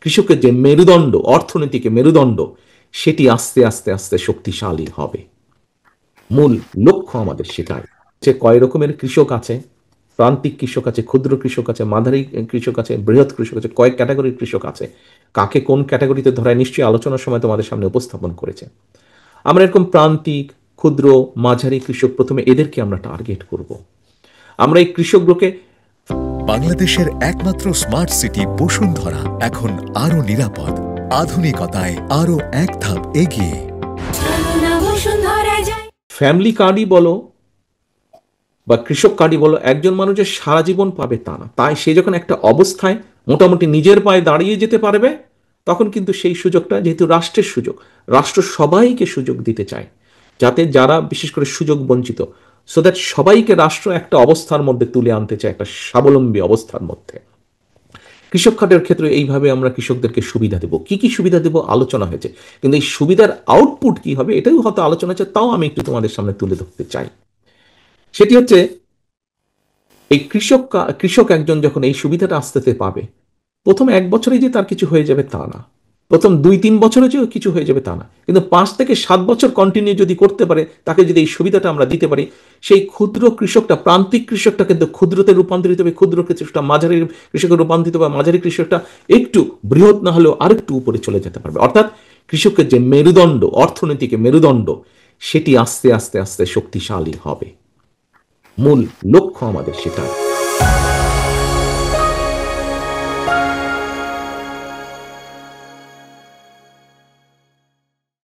কৃষকের যে মেরুদণ্ড, অর্থনীতিকে মেরুদণ্ড, সেটি আস্তে আস্তে আস্তে শক্তিশালী হবে। মূল লক্ষ্য আমাদের সেটাই। যে কয় রকমের কৃষক আছে, প্রান্তিক কৃষক আছে, ক্ষুদ্র কৃষক আছে, মাঝারি কৃষক আছে, বৃহৎ কৃষক আছে, কয়েক ক্যাটাগরির কৃষক আছে, কাকে কোন ক্যাটাগরিতে ধরায় নিশ্চয়ই আলোচনার সময় তোমাদের সামনে উপস্থাপন করেছে। আমরা এরকম প্রান্তিক, ক্ষুদ্র, মাঝারি কৃষক, প্রথমে এদেরকে আমরা টার্গেট করব। আমরা এই কৃষকগুলোকে, বাংলাদেশের একমাত্র স্মার্ট সিটি বসুন্ধরা এখন আরো নিরাপদ, আধুনিকতায় আরো এক ধাপ এগিয়ে। ফ্যামিলি কার্ডই বলো বা কৃষক কার্ডই বলো, একজন মানুষ যে সারা জীবন পাবে তা না। তাই সে যখন একটা অবস্থায় মোটামুটি নিজের পায়ে দাঁড়িয়ে যেতে পারবে, তখন কিন্তু সেই সুযোগটা, যেহেতু রাষ্ট্রের সুযোগ, রাষ্ট্র সবাইকে সুযোগ দিতে চায়, যাতে যারা বিশেষ করে সুযোগ বঞ্চিত, সো দ্যাট সবাইকে রাষ্ট্র একটা অবস্থার মধ্যে তুলে আনতে চায়, একটা স্বাবলম্বী অবস্থার মধ্যে। কৃষক কার্ডের ক্ষেত্রে এইভাবে আমরা কৃষকদেরকে সুবিধা দেব। কি কি সুবিধা দেব আলোচনা হয়েছে, কিন্তু এই সুবিধার আউটপুট কি হবে এটাও হয়তো আলোচনা হচ্ছে, তাও আমি একটু তোমাদের সামনে তুলে ধরতে চাই। সেটি হচ্ছে, এই কৃষক একজন যখন এই সুবিধাটা আস্তে আস্তে পাবে, প্রথম 1 বছরে যে তার কিছু হয়ে যাবে তা না, প্রথম 2-3 বছরে যে কিছু হয়ে যাবে তা না, কিন্তু 5 থেকে 7 বছর কন্টিনিউ যদি করতে পারে, তাকে যদি এই সুবিধাটা আমরা দিতে পারি, সেই ক্ষুদ্র কৃষকটা, প্রান্তিক কৃষকটা কিন্তু ক্ষুদ্রতে রূপান্তরিত হবে, ক্ষুদ্র কৃষকটা মাঝারি কৃষকে রূপান্তরিত হবে, মাঝারি কৃষকটা একটু বৃহৎ না হলেও আরেকটু উপরে চলে যেতে পারবে। অর্থাৎ কৃষকের যে মেরুদণ্ড, অর্থনীতিকে মেরুদণ্ড, সেটি আস্তে আস্তে আস্তে শক্তিশালী হবে। মূল লক্ষ্য আমাদের সেটা।